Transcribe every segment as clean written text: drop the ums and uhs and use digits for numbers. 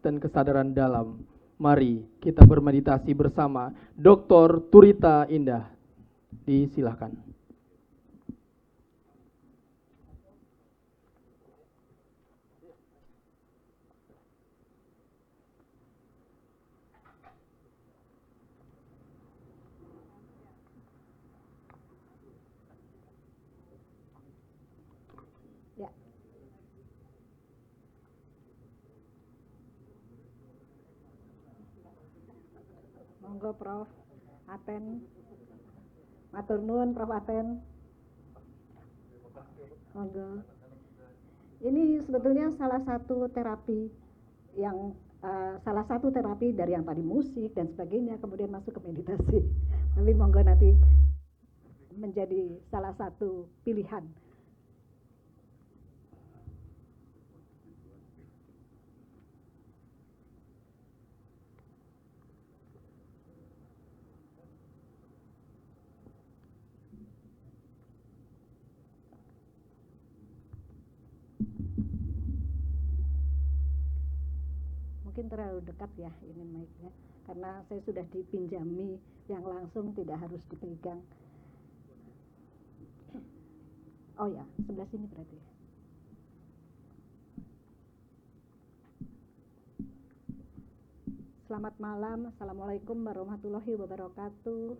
dan kesadaran dalam. Mari kita bermeditasi bersama Dr. Turita Indah. Disilahkan. Ya. Monggo Prof. Aten. Matur nuwun Prof. Aten. Monggo. Ini sebetulnya salah satu terapi dari yang tadi musik dan sebagainya, kemudian masuk ke meditasi. Tapi monggo nanti menjadi salah satu pilihan. Mungkin terlalu dekat ya ini mic-nya, karena saya sudah dipinjami yang langsung, tidak harus dipegang. Oh ya, sebelah sini berarti. Selamat malam, Assalamualaikum warahmatullahi wabarakatuh.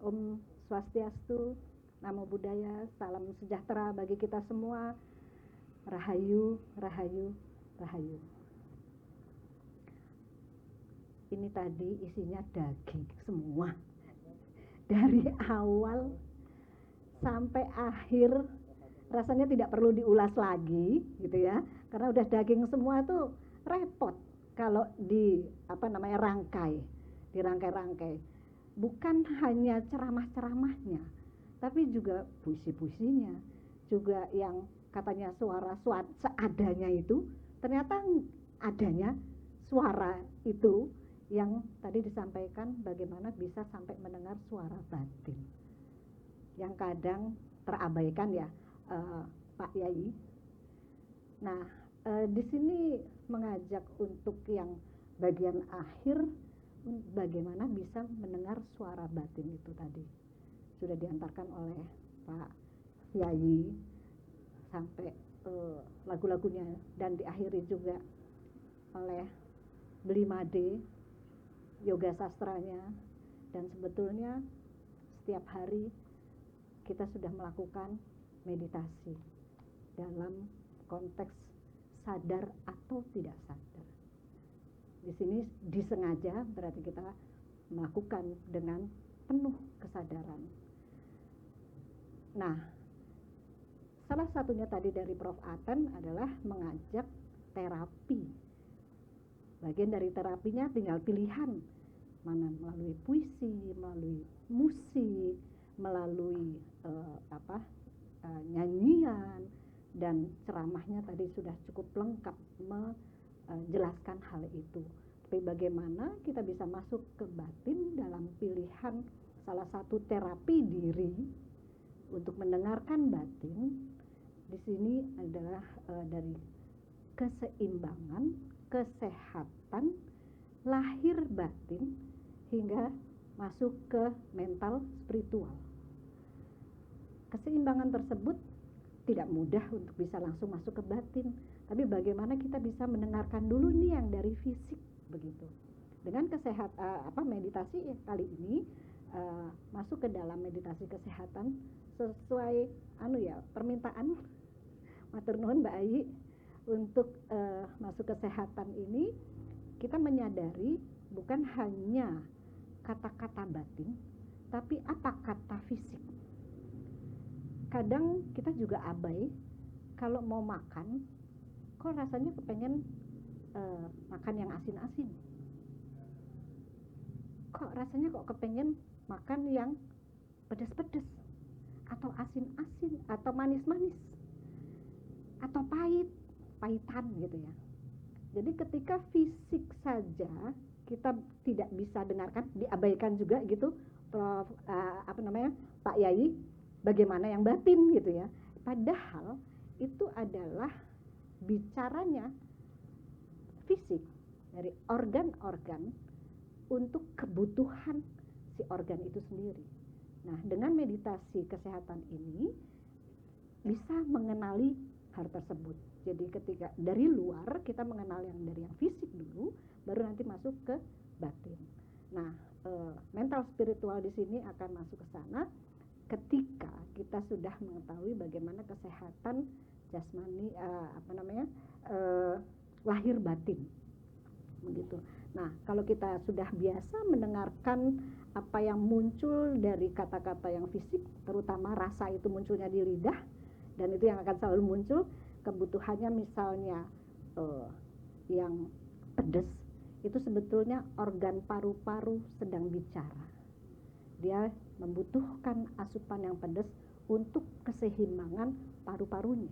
Om Swastiastu, Namo Buddhaya, salam sejahtera bagi kita semua. Rahayu, Rahayu, Rahayu. Ini tadi isinya daging semua, dari awal sampai akhir. Rasanya tidak perlu diulas lagi gitu ya, karena udah daging semua tuh repot kalau dirangkai-rangkai. Bukan hanya ceramah-ceramahnya, tapi juga puisi-puisinya, juga yang katanya suara seadanya itu, ternyata adanya suara itu yang tadi disampaikan, bagaimana bisa sampai mendengar suara batin yang kadang terabaikan ya, Pak Yai. Nah, di sini mengajak untuk yang bagian akhir, bagaimana bisa mendengar suara batin itu tadi sudah diantarkan oleh Pak Yai sampai lagu-lagunya, dan diakhiri juga oleh Belimade yoga sastranya. Dan sebetulnya setiap hari kita sudah melakukan meditasi dalam konteks sadar atau tidak sadar. Di sini disengaja, berarti kita melakukan dengan penuh kesadaran. Nah, salah satunya tadi dari Prof. Aten adalah mengajak terapi. Bagian dari terapinya tinggal pilihan, mana melalui puisi, melalui musik, melalui nyanyian, dan ceramahnya tadi sudah cukup lengkap menjelaskan hal itu. Tapi bagaimana kita bisa masuk ke batin dalam pilihan salah satu terapi diri untuk mendengarkan batin, di sini adalah dari keseimbangan, kesehatan, lahir batin, hingga masuk ke mental spiritual. Keseimbangan tersebut tidak mudah untuk bisa langsung masuk ke batin, tapi bagaimana kita bisa mendengarkan dulu nih yang dari fisik begitu. Dengan meditasi kali ini masuk ke dalam meditasi kesehatan sesuai permintaan matur nuwun Mbak Ayi untuk masuk kesehatan ini. Kita menyadari bukan hanya kata-kata batin, tapi apa kata fisik. Kadang kita juga abai, kalau mau makan, kok rasanya kepengen makan yang asin-asin. Kok rasanya kepengen makan yang pedas-pedas, atau asin-asin, atau manis-manis, atau pahitan gitu ya. Jadi ketika fisik saja kita tidak bisa dengarkan, diabaikan juga gitu, Prof. Pak Yai, bagaimana yang batin gitu ya. Padahal itu adalah bicaranya fisik, dari organ-organ untuk kebutuhan si organ itu sendiri. Nah, dengan meditasi kesehatan ini bisa mengenali hal tersebut. Jadi ketika dari luar kita mengenal yang dari yang fisik dulu, baru nanti masuk ke batin. Nah, mental spiritual di sini akan masuk ke sana ketika kita sudah mengetahui bagaimana kesehatan jasmani, lahir batin, begitu. Nah, kalau kita sudah biasa mendengarkan apa yang muncul dari kata-kata yang fisik, terutama rasa itu munculnya di lidah, dan itu yang akan selalu muncul, kebutuhannya misalnya yang pedas, itu sebetulnya organ paru-paru sedang bicara. Dia membutuhkan asupan yang pedas untuk keseimbangan paru-parunya.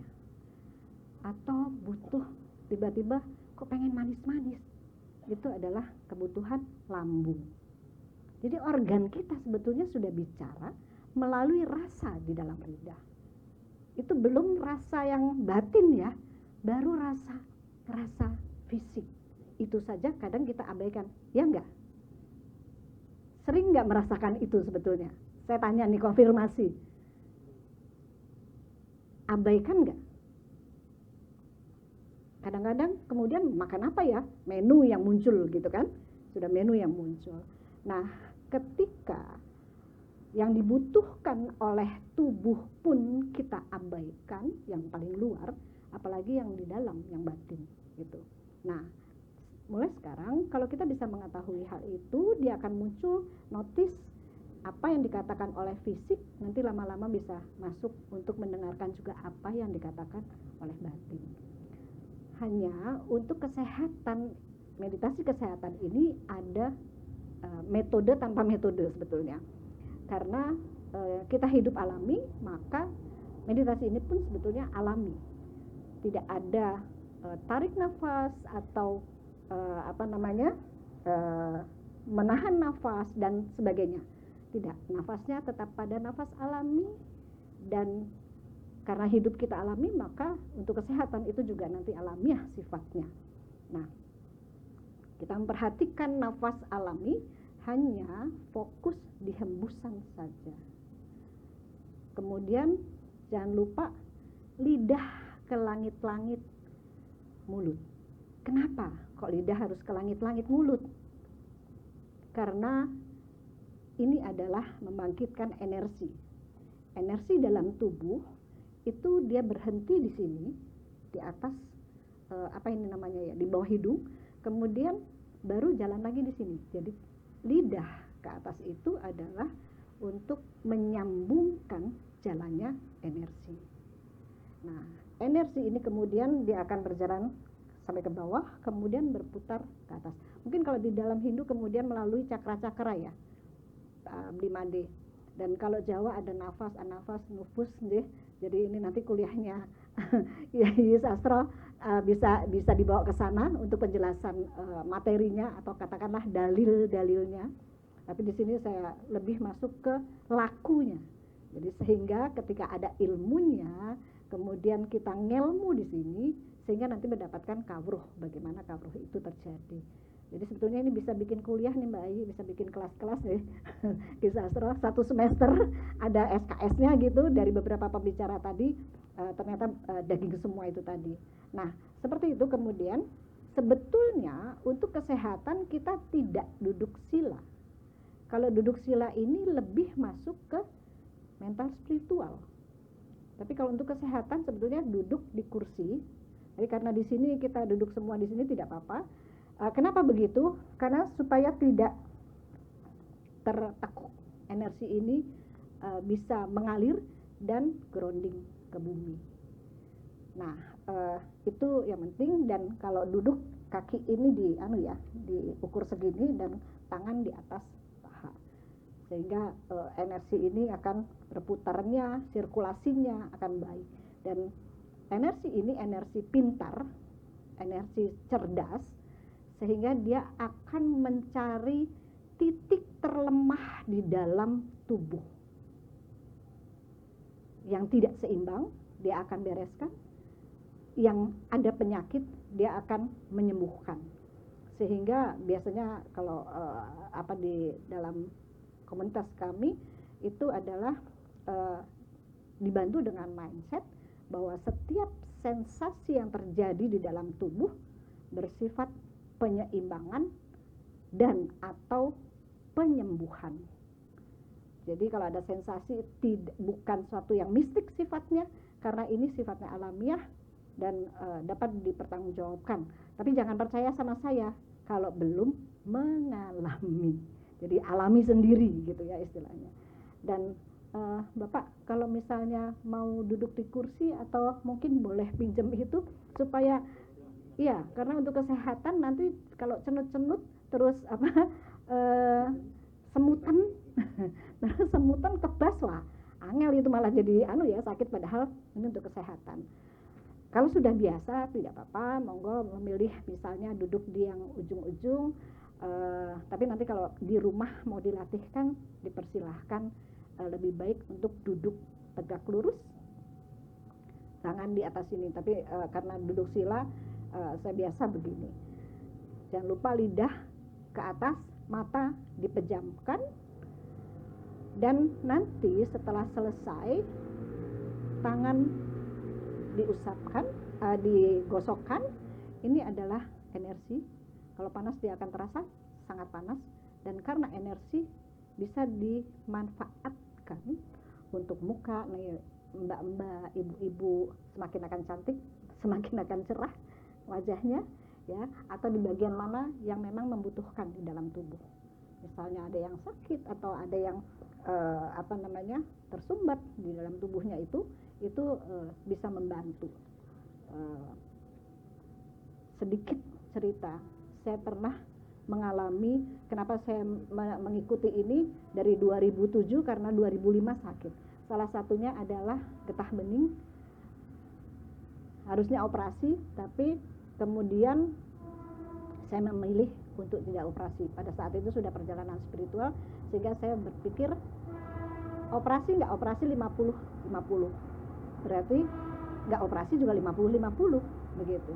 Atau butuh tiba-tiba kok pengen manis-manis, itu adalah kebutuhan lambung. Jadi organ kita sebetulnya sudah bicara melalui rasa di dalam lidah. Itu belum rasa yang batin ya, baru rasa fisik. Itu saja kadang kita abaikan, ya enggak? Sering enggak merasakan itu sebetulnya? Saya tanya nih, konfirmasi. Abaikan enggak? Kadang-kadang kemudian makan apa ya? Menu yang muncul gitu kan? Sudah menu yang muncul. Nah, ketika yang dibutuhkan oleh tubuh pun kita abaikan, yang paling luar, apalagi yang di dalam, yang batin gitu. Nah, mulai sekarang kalau kita bisa mengetahui hal itu, dia akan muncul notice apa yang dikatakan oleh fisik, nanti lama-lama bisa masuk untuk mendengarkan juga apa yang dikatakan oleh batin. Hanya untuk kesehatan, meditasi kesehatan ini ada metode tanpa metode sebetulnya. Karena kita hidup alami, maka meditasi ini pun sebetulnya alami. Tidak ada tarik nafas atau menahan nafas dan sebagainya. Tidak, nafasnya tetap pada nafas alami, dan karena hidup kita alami, maka untuk kesehatan itu juga nanti alamiah sifatnya. Nah, kita memperhatikan nafas alami, hanya fokus di hembusan saja. Kemudian jangan lupa lidah ke langit-langit mulut. Kenapa kok lidah harus ke langit-langit mulut? Karena ini adalah membangkitkan energi. Energi dalam tubuh itu dia berhenti di sini, di atas di bawah hidung, kemudian baru jalan lagi di sini. Jadi lidah ke atas itu adalah untuk menyambungkan jalannya energi. Nah, energi ini kemudian dia akan berjalan sampai ke bawah, kemudian berputar ke atas. Mungkin kalau di dalam Hindu kemudian melalui cakra-cakra ya, 5D. Dan kalau Jawa ada nafas, anafas, nufus deh. Jadi ini nanti kuliahnya Yai Sastro bisa dibawa ke sana untuk penjelasan materinya atau katakanlah dalil-dalilnya. Tapi di sini saya lebih masuk ke lakunya. Jadi sehingga ketika ada ilmunya, kemudian kita ngelmu di sini, sehingga nanti mendapatkan kawruh, bagaimana kawruh itu terjadi. Jadi sebetulnya ini bisa bikin kuliah nih Mbak Ayu, bisa bikin kelas-kelas nih di sastra, 1 semester ada SKS-nya gitu dari beberapa pembicara tadi, ternyata daging semua itu tadi. Nah, seperti itu kemudian sebetulnya untuk kesehatan kita tidak duduk sila. Kalau duduk sila ini lebih masuk ke mental spiritual. Tapi kalau untuk kesehatan sebetulnya duduk di kursi. Jadi karena di sini kita duduk semua di sini tidak apa-apa. Kenapa begitu? Karena supaya tidak tertekuk, energi ini bisa mengalir dan grounding ke bumi. Nah, itu yang penting. Dan kalau duduk kaki ini diukur segini dan tangan di atas paha, sehingga energi ini akan berputarnya, sirkulasinya akan baik. Dan energi ini energi pintar, energi cerdas, sehingga dia akan mencari titik terlemah di dalam tubuh yang tidak seimbang, dia akan bereskan. Yang ada penyakit, dia akan menyembuhkan. Sehingga biasanya kalau di dalam komunitas kami itu adalah dibantu dengan mindset bahwa setiap sensasi yang terjadi di dalam tubuh bersifat penyeimbangan dan atau penyembuhan. Jadi kalau ada sensasi bukan suatu yang mistik sifatnya, karena ini sifatnya alamiah dan dapat dipertanggungjawabkan. Tapi jangan percaya sama saya kalau belum mengalami. Jadi alami sendiri gitu ya istilahnya. Dan Bapak kalau misalnya mau duduk di kursi atau mungkin boleh pinjam itu supaya iya, karena untuk kesehatan nanti kalau cenut-cenut terus semutan terus semutan kebas, wah angel itu malah jadi sakit, padahal ini untuk kesehatan. Kalau sudah biasa tidak apa-apa, monggo memilih misalnya duduk di yang ujung-ujung, tapi nanti kalau di rumah mau dilatihkan dipersilahkan lebih baik untuk duduk tegak lurus, tangan di atas ini. Tapi karena duduk sila saya biasa begini. Jangan lupa lidah ke atas, mata dipejamkan, dan nanti setelah selesai tangan diusapkan, digosokkan. Ini adalah energi. Kalau panas dia akan terasa sangat panas, dan karena energi bisa dimanfaatkan untuk muka. Nih, mbak-mbak, ibu-ibu semakin akan cantik, semakin akan cerah wajahnya, ya. Atau di bagian mana yang memang membutuhkan di dalam tubuh. Misalnya ada yang sakit atau ada yang tersumbat di dalam tubuhnya itu bisa membantu. Sedikit cerita, saya pernah mengalami, kenapa saya mengikuti ini dari 2007 karena 2005 sakit. Salah satunya adalah getah bening, harusnya operasi, tapi kemudian saya memilih untuk tidak operasi. Pada saat itu sudah perjalanan spiritual, sehingga saya berpikir operasi nggak operasi 50-50, berarti nggak operasi juga 50-50 begitu.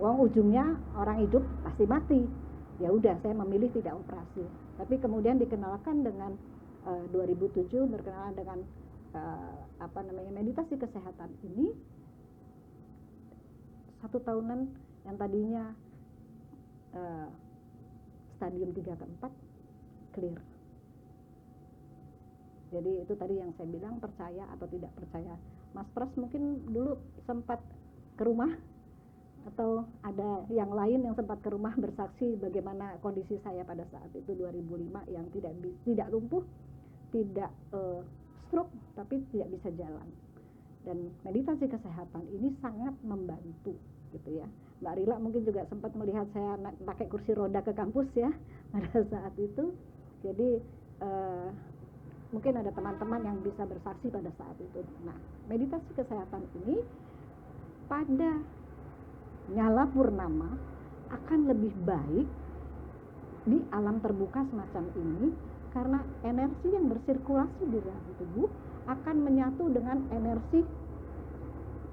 Wong ujungnya orang hidup pasti mati. Ya udah, saya memilih tidak operasi. Tapi kemudian dikenalkan dengan 2007 berkenalan dengan meditasi kesehatan ini. 1 tahunan yang tadinya stadium 3 ke 4 clear. Jadi itu tadi yang saya bilang, percaya atau tidak percaya. Mas Pras mungkin dulu sempat ke rumah, atau ada yang lain yang sempat ke rumah bersaksi bagaimana kondisi saya pada saat itu 2005, yang tidak lumpuh, tidak stroke, tapi tidak bisa jalan. Dan meditasi kesehatan ini sangat membantu gitu ya. Mbak Rila mungkin juga sempat melihat saya pakai kursi roda ke kampus ya pada saat itu. Jadi mungkin ada teman-teman yang bisa bersaksi pada saat itu. Nah, meditasi kesehatan ini pada nyala purnama akan lebih baik di alam terbuka semacam ini, karena energi yang bersirkulasi di dalam tubuh akan menyatu dengan energi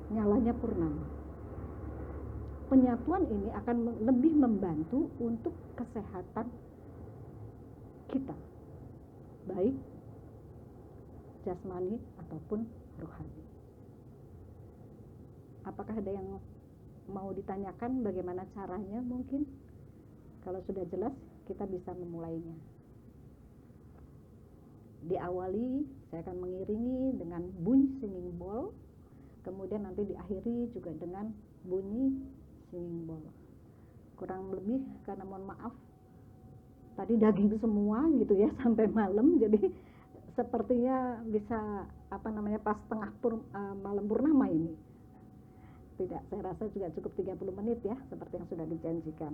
nyalanya purnama. Penyatuan ini akan lebih membantu untuk kesehatan kita, baik jasmani ataupun rohani. Apakah ada yang mau ditanyakan bagaimana caranya? Mungkin kalau sudah jelas kita bisa memulainya. Diawali saya akan mengiringi dengan bunyi singing bowl, kemudian nanti diakhiri juga dengan bunyi singing bowl. Kurang lebih, karena mohon maaf tadi daging semua gitu ya sampai malam, jadi sepertinya bisa pas tengah malam purnama ini. Tidak, saya rasa juga cukup 30 menit ya, seperti yang sudah dijanjikan.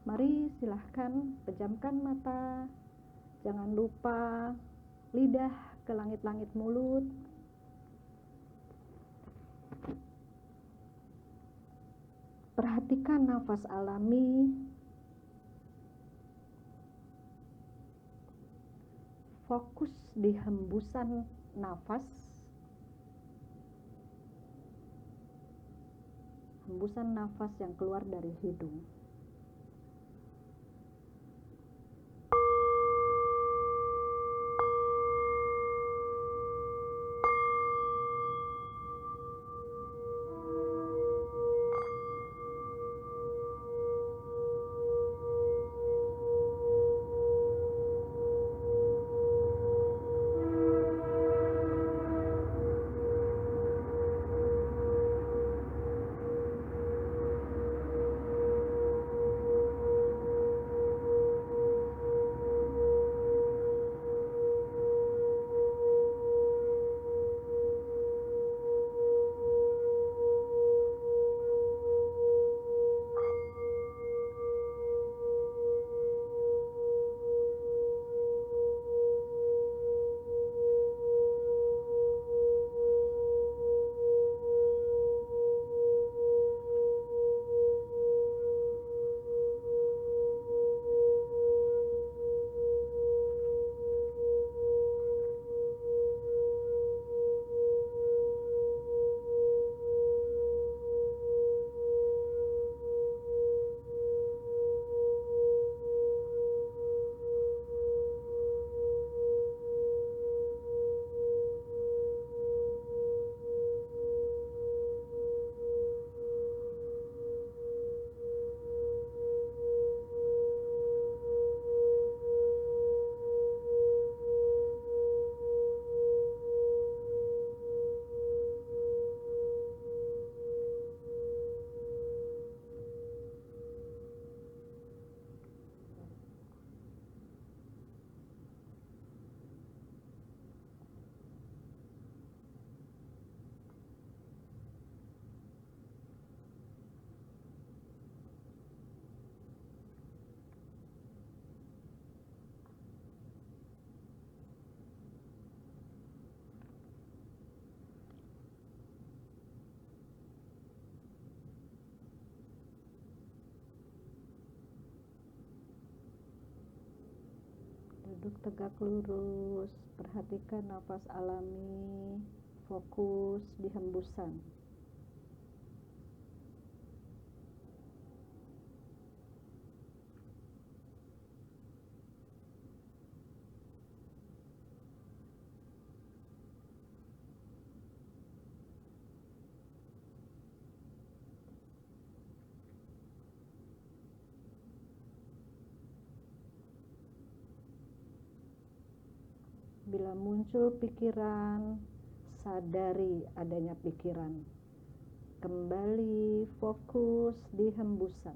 Mari silahkan pejamkan mata. Jangan lupa lidah ke langit-langit mulut. Perhatikan nafas alami. Fokus di hembusan nafas. Hembusan nafas yang keluar dari hidung. Duduk tegak lurus, perhatikan nafas alami, fokus di hembusan. Bila muncul pikiran, sadari adanya pikiran. Kembali fokus di hembusan.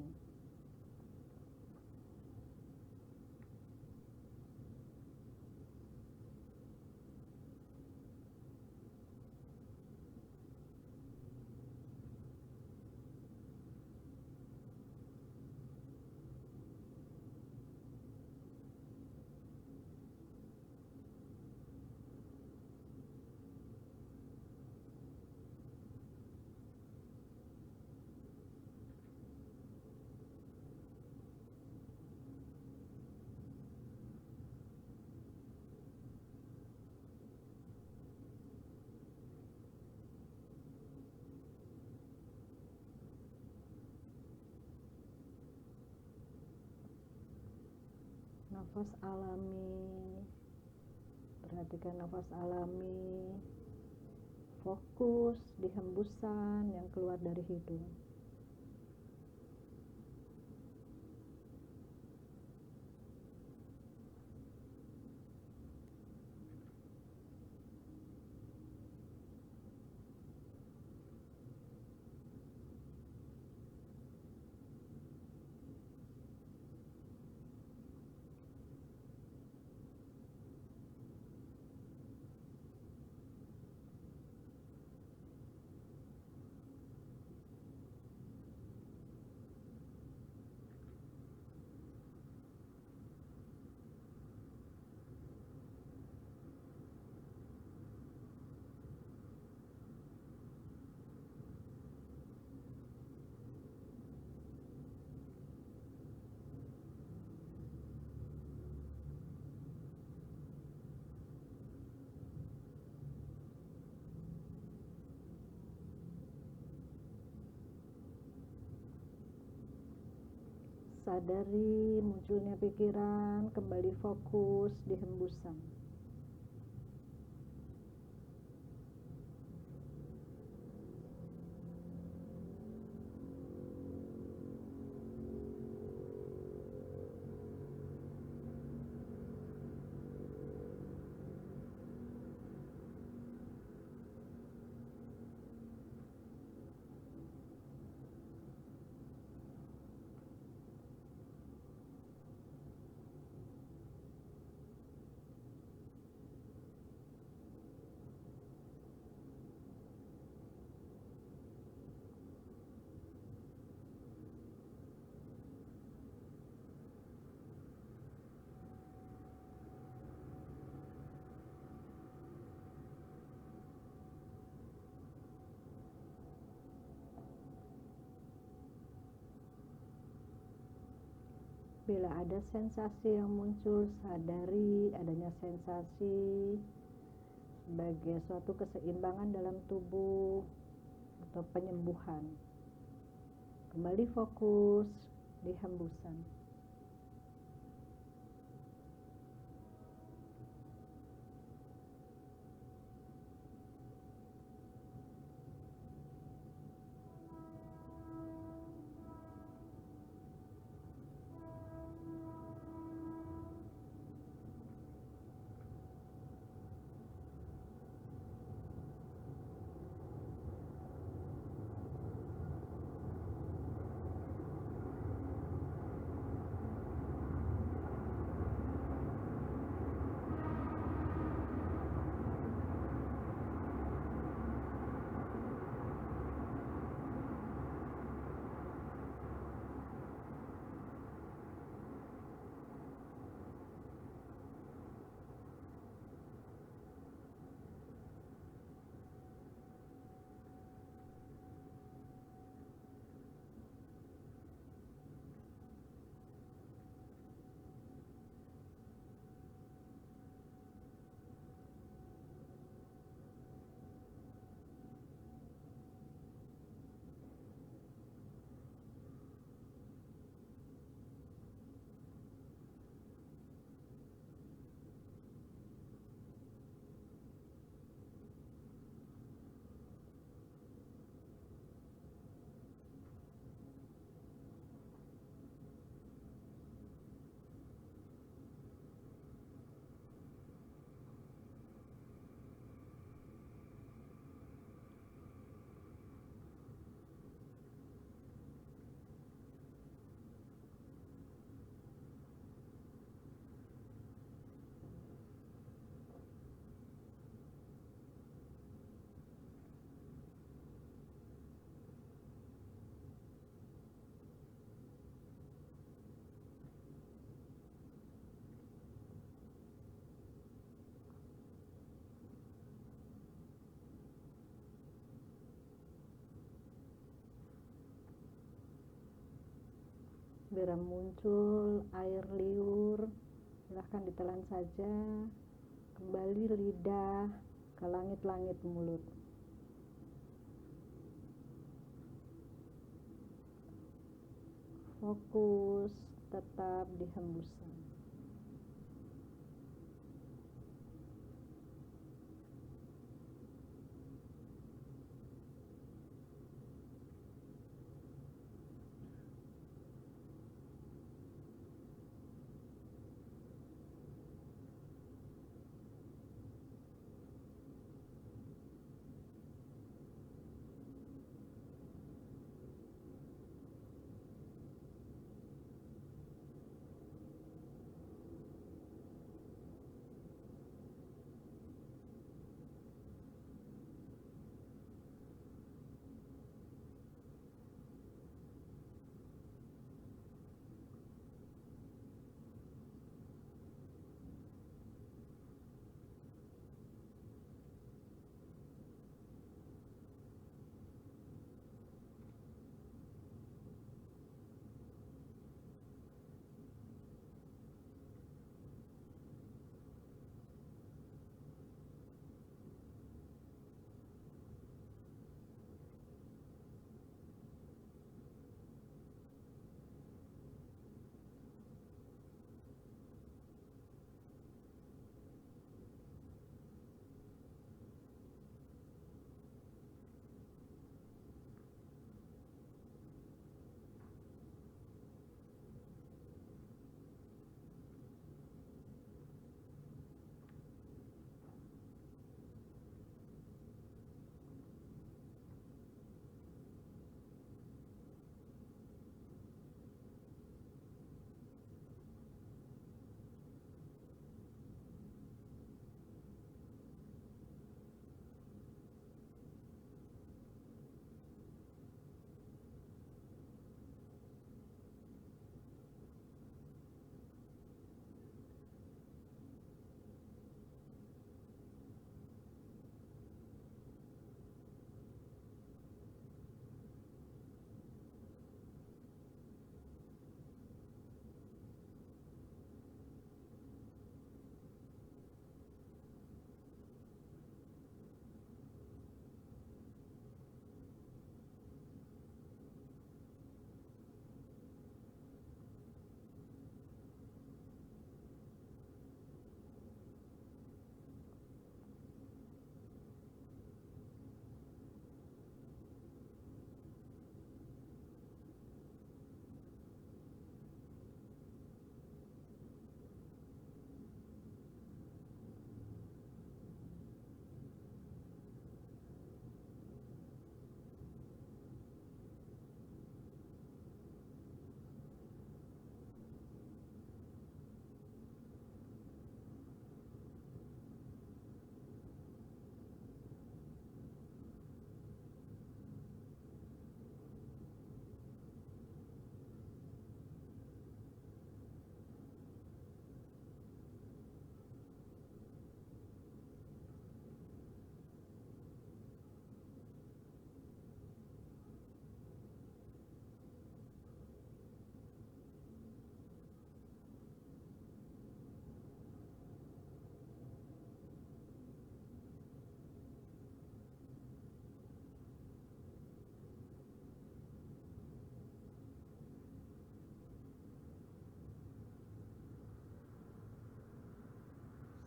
Nafas alami, perhatikan nafas alami, fokus di hembusan yang keluar dari hidung. Sadari munculnya pikiran, kembali fokus di hembusan. Bila ada sensasi yang muncul, sadari adanya sensasi sebagai suatu keseimbangan dalam tubuh atau penyembuhan. Kembali fokus di hembusan. Bila muncul air liur, silahkan ditelan saja. Kembali lidah ke langit-langit mulut. Fokus tetap di hembusan.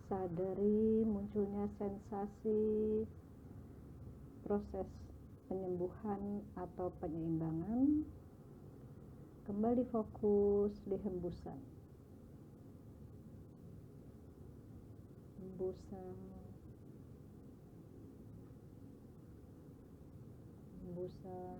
Sadari munculnya sensasi proses penyembuhan atau penyeimbangan. Kembali fokus di hembusan. Hembusan. Hembusan.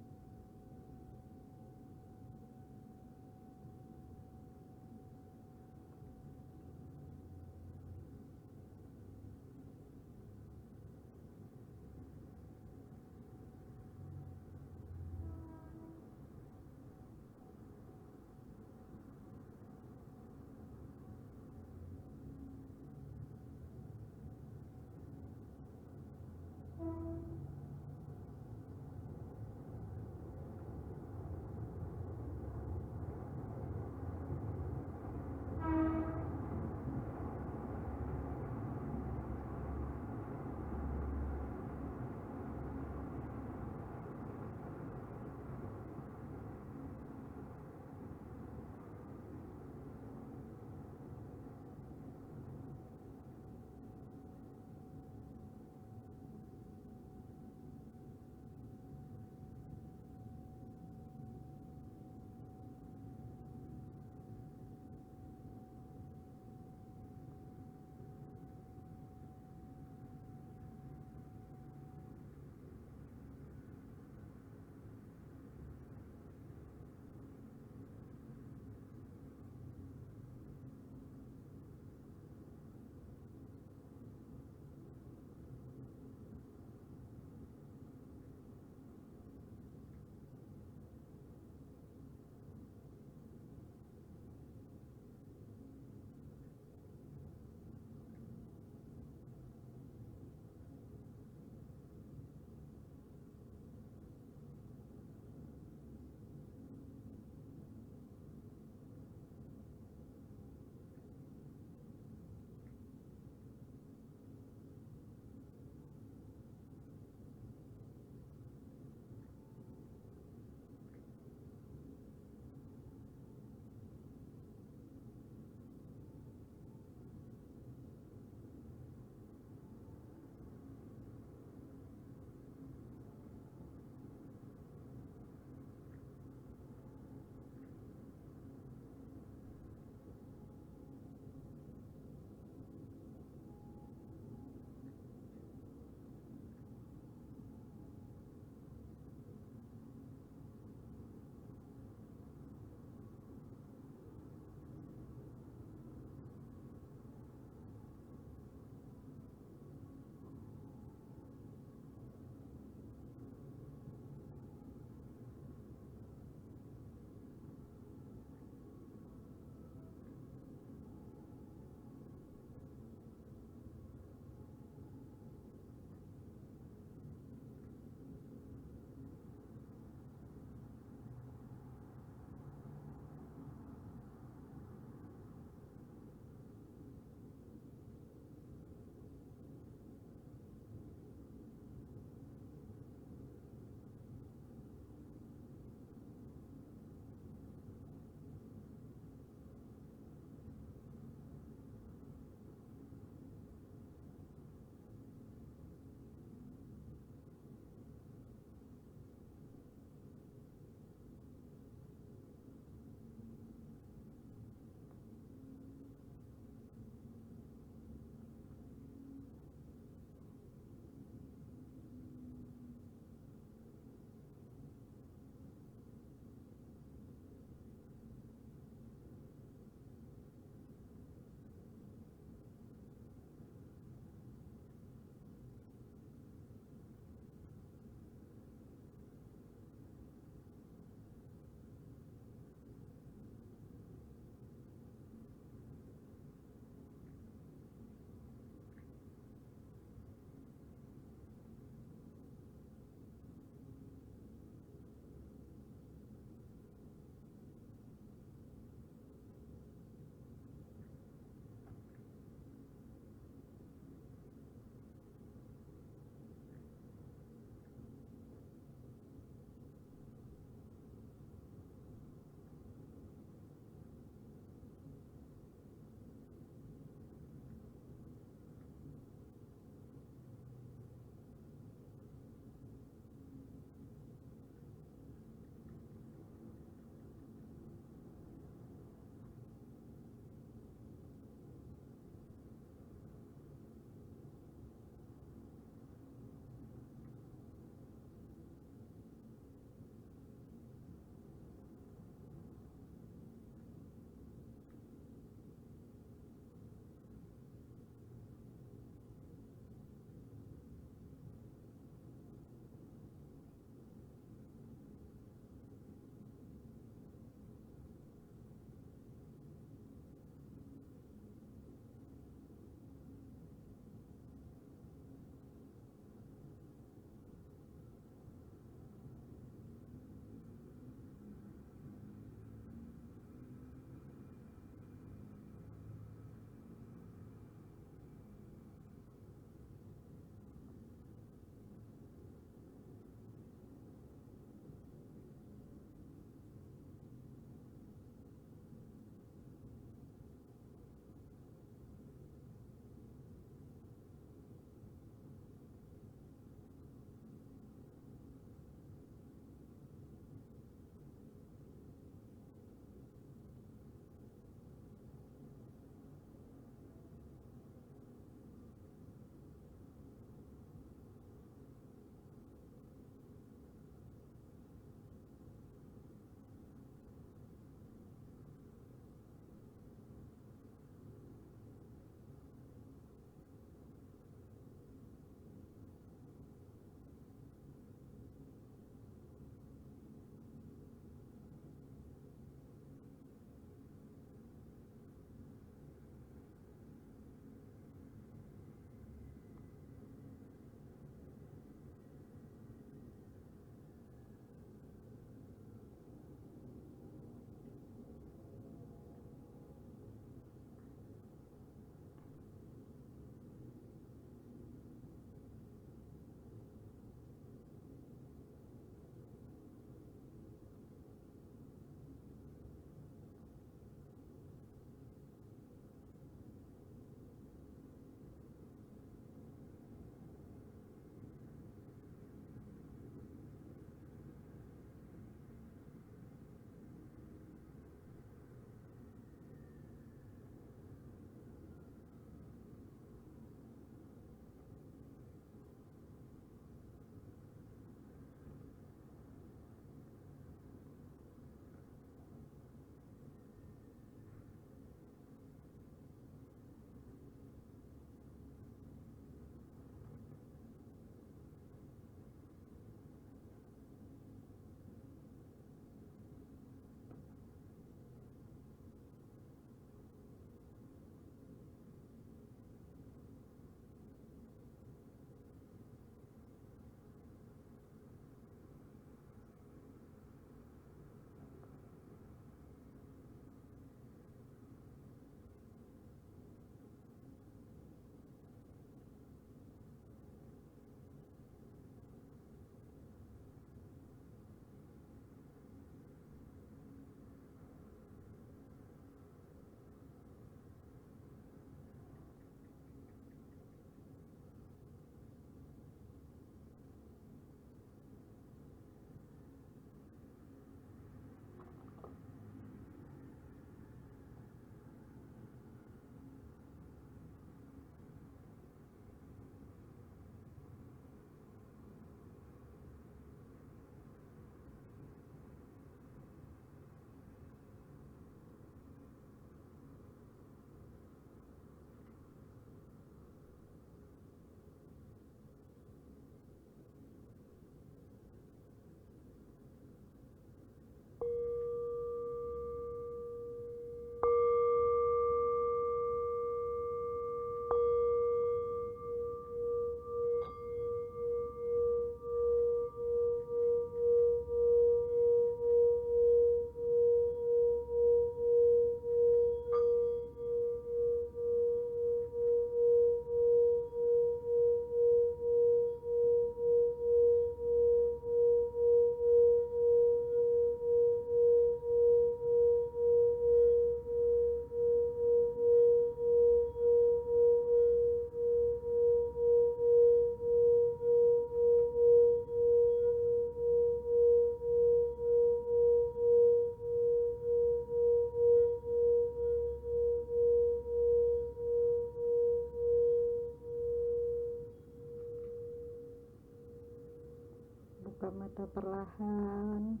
Buka mata perlahan.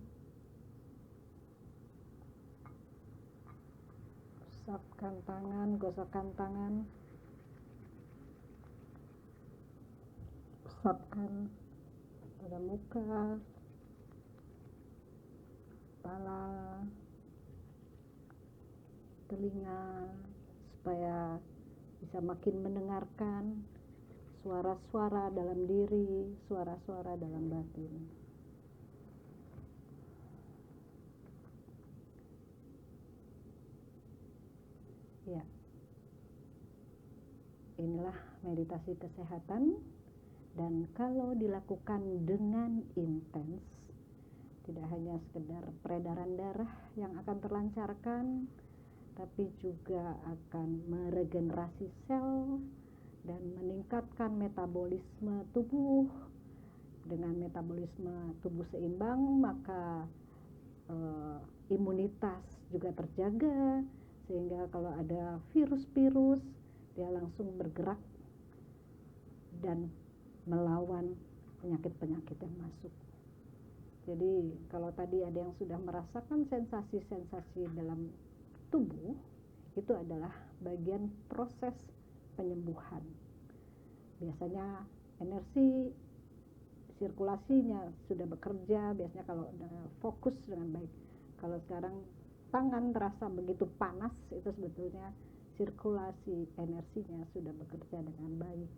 Usapkan tangan, gosokkan tangan. Usapkan pada muka, kepala, telinga, supaya bisa makin mendengarkan suara-suara dalam diri, suara-suara dalam batin. Ya, inilah meditasi kesehatan, dan kalau dilakukan dengan intens, tidak hanya sekedar peredaran darah yang akan terlancarkan, tapi juga akan meregenerasi sel dan meningkatkan metabolisme tubuh. Dengan metabolisme tubuh seimbang, maka imunitas juga terjaga, sehingga kalau ada virus-virus, dia langsung bergerak dan melawan penyakit-penyakit yang masuk. Jadi kalau tadi ada yang sudah merasakan sensasi-sensasi dalam tubuh, itu adalah bagian proses penyembuhan. Biasanya energi sirkulasinya sudah bekerja, biasanya kalau fokus dengan baik. Kalau sekarang tangan terasa begitu panas, itu sebetulnya sirkulasi energinya sudah bekerja dengan baik.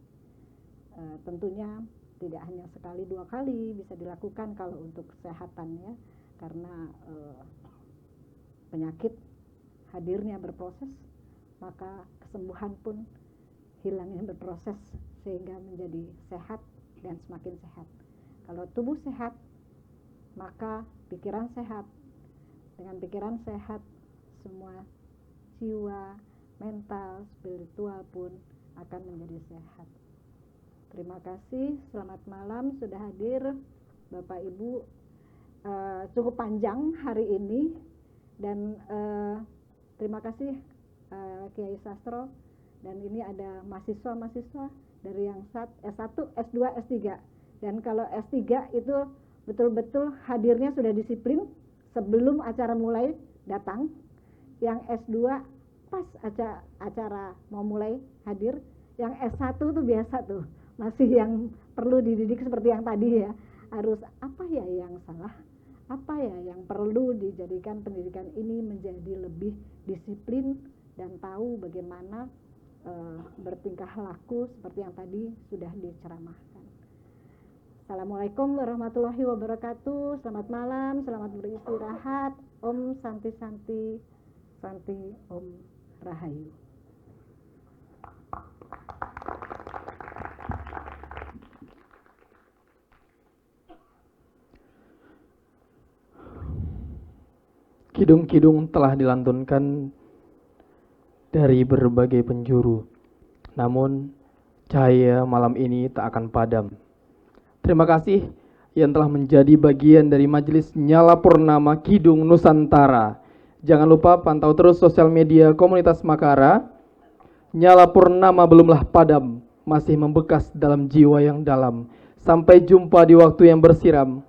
Tentunya tidak hanya sekali dua kali bisa dilakukan kalau untuk kesehatan, ya, karena penyakit hadirnya berproses, maka kesembuhan pun hilangnya berproses, sehingga menjadi sehat dan semakin sehat. Kalau tubuh sehat, maka pikiran sehat. Dengan pikiran sehat, semua jiwa, mental, spiritual pun akan menjadi sehat. Terima kasih, selamat malam, sudah hadir Bapak Ibu. Cukup panjang hari ini, dan terima kasih Kiai Sastro, dan ini ada mahasiswa-mahasiswa dari yang S1, S2, S3, dan kalau S3 itu betul-betul hadirnya sudah disiplin sebelum acara mulai datang. Yang S2 pas acara mau mulai hadir. Yang S1 tuh biasa tuh, masih yang perlu dididik seperti yang tadi, ya, harus apa ya yang salah, apa ya yang perlu dijadikan pendidikan ini menjadi lebih disiplin dan tahu bagaimana bertingkah laku seperti yang tadi sudah diceramahkan. Assalamualaikum warahmatullahi wabarakatuh. Selamat malam, selamat beristirahat. Om Santi Santi Santi Om Rahayu. Kidung-kidung telah dilantunkan dari berbagai penjuru, namun cahaya malam ini tak akan padam. Terima kasih yang telah menjadi bagian dari Majelis Nyala Purnama Kidung Nusantara. Jangan lupa pantau terus sosial media komunitas Makara. Nyala Purnama belumlah padam, masih membekas dalam jiwa yang dalam. Sampai jumpa di waktu yang bersiram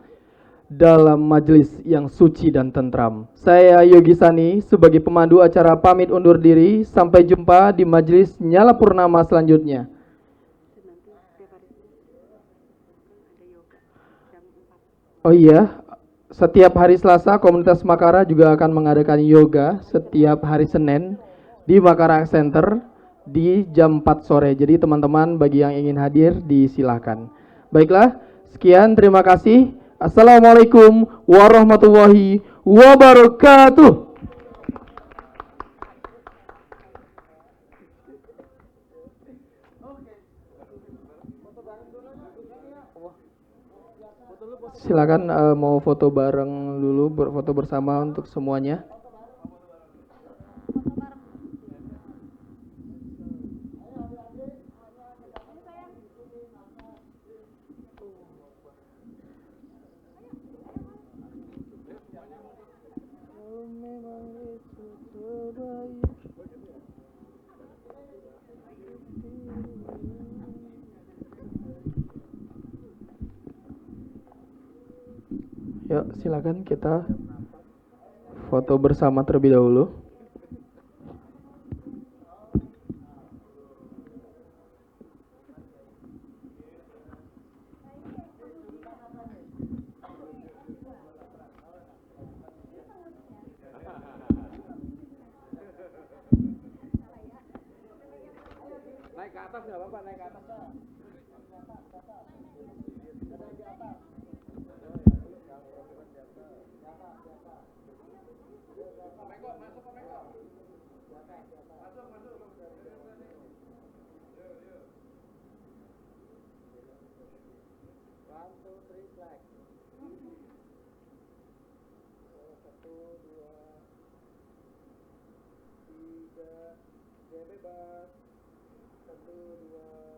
dalam majelis yang suci dan tentram. Saya Yogi Sani sebagai pemandu acara pamit undur diri. Sampai jumpa di majelis Nyala Purnama selanjutnya. Oh iya, setiap hari Selasa komunitas Makara juga akan mengadakan yoga setiap hari Senin di Makara Center di jam 4 sore. Jadi teman-teman bagi yang ingin hadir disilahkan. Baiklah, sekian, terima kasih. Assalamualaikum warahmatullahi wabarakatuh. Silakan mau foto bareng dulu, berfoto bersama untuk semuanya. Yuk, silakan kita foto bersama terlebih dahulu. Naik ke atas nggak apa-apa, naik ke atas. Bebas. 1, 2,